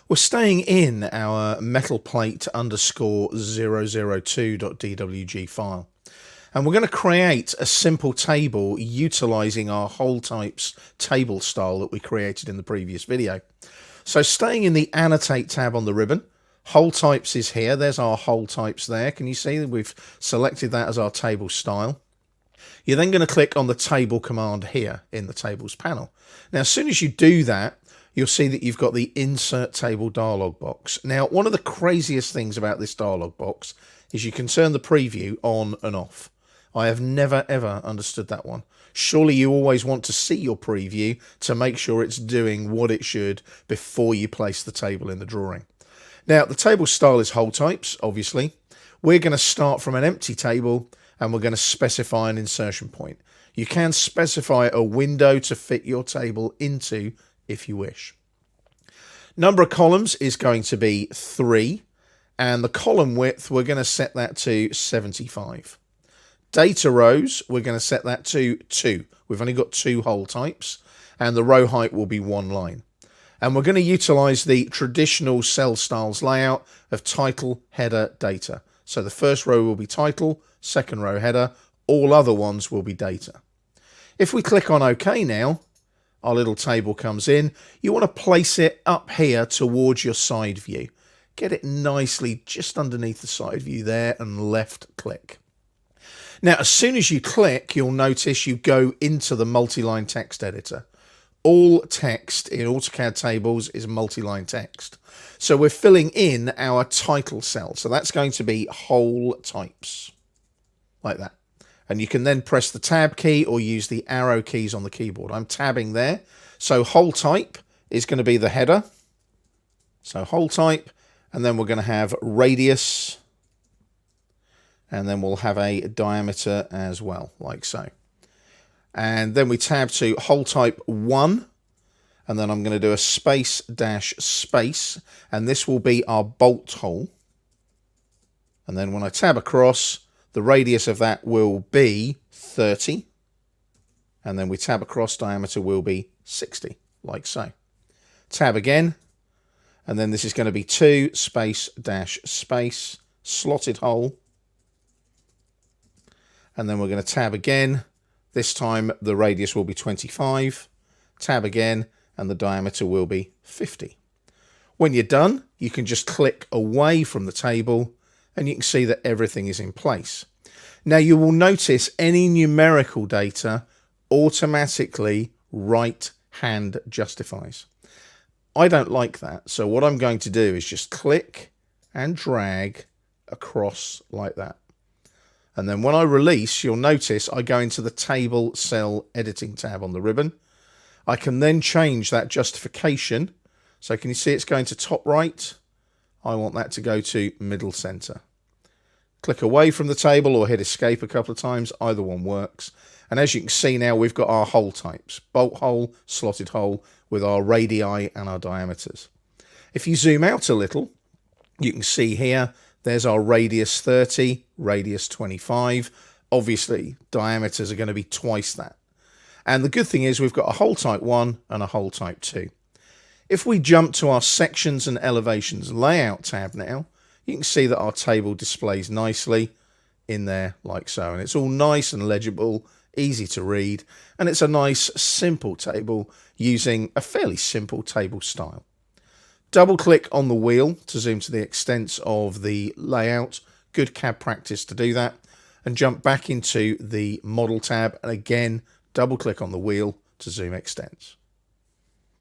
We're staying in our metal plate underscore 002.dwg file. And we're going to create a simple table utilizing our hole types table style that we created in the previous video. So staying in the annotate tab on the ribbon, hole types is here. There's our hole types there. Can you see that we've selected that as our table style? You're then going to click on the table command here in the tables panel. Now, as soon as you do that, you'll see that you've got the insert table dialog box. Now, one of the craziest things about this dialog box is you can turn the preview on and off. I have never ever understood that one. Surely you always want to see your preview to make sure it's doing what it should before you place the table in the drawing. Now, the table style is hole types, obviously. We're going to start from an empty table and we're going to specify an insertion point. You can specify a window to fit your table into if you wish. Number of columns is going to be 3, and the column width, we're going to set that to 75. Data rows, we're going to set that to 2. We've only got 2 hole types, and the row height will be 1 line. And we're going to utilize the traditional cell styles layout of title, header, data. So the first row will be title, second row header, all other ones will be data. If we click on OK now, our little table comes in. You want to place it up here towards your side view. Get it nicely just underneath the side view there and left click. Now, as soon as you click, you'll notice you go into the multi-line text editor. All text in AutoCAD tables is multi-line text. So we're filling in our title cell. So that's going to be hole types, like that. And you can then press the tab key or use the arrow keys on the keyboard. I'm tabbing there. So hole type is going to be the header. So hole type, and then we're going to have radius, and then we'll have a diameter as well, like so. And then we tab to hole type 1, and then I'm going to do a space dash space, and this will be our bolt hole. And then when I tab across, the radius of that will be 30. And then we tab across, diameter will be 60, like so. Tab again. And then this is going to be 2 space dash space, slotted hole. And then we're going to tab again. This time the radius will be 25. Tab again, and the diameter will be 50. When you're done, you can just click away from the table and you can see that everything is in place. Now you will notice any numerical data automatically right hand justifies. I don't like that, so what I'm going to do is just click and drag across like that. And then when I release, you'll notice I go into the table cell editing tab on the ribbon. I can then change that justification. So can you see it's going to top right? I want that to go to middle center. Click away from the table or hit escape a couple of times. Either one works. And as you can see now, we've got our hole types. Bolt hole, slotted hole with our radii and our diameters. If you zoom out a little, you can see here, there's our radius 30, radius 25. Obviously, diameters are going to be twice that. And the good thing is we've got a hole type 1 and a hole type 2. If we jump to our sections and elevations layout tab now, you can see that our table displays nicely in there like so. And it's all nice and legible, easy to read. And it's a nice, simple table using a fairly simple table style. Double click on the wheel to zoom to the extents of the layout. Good CAD practice to do that. And jump back into the model tab. And again, double click on the wheel to zoom extents.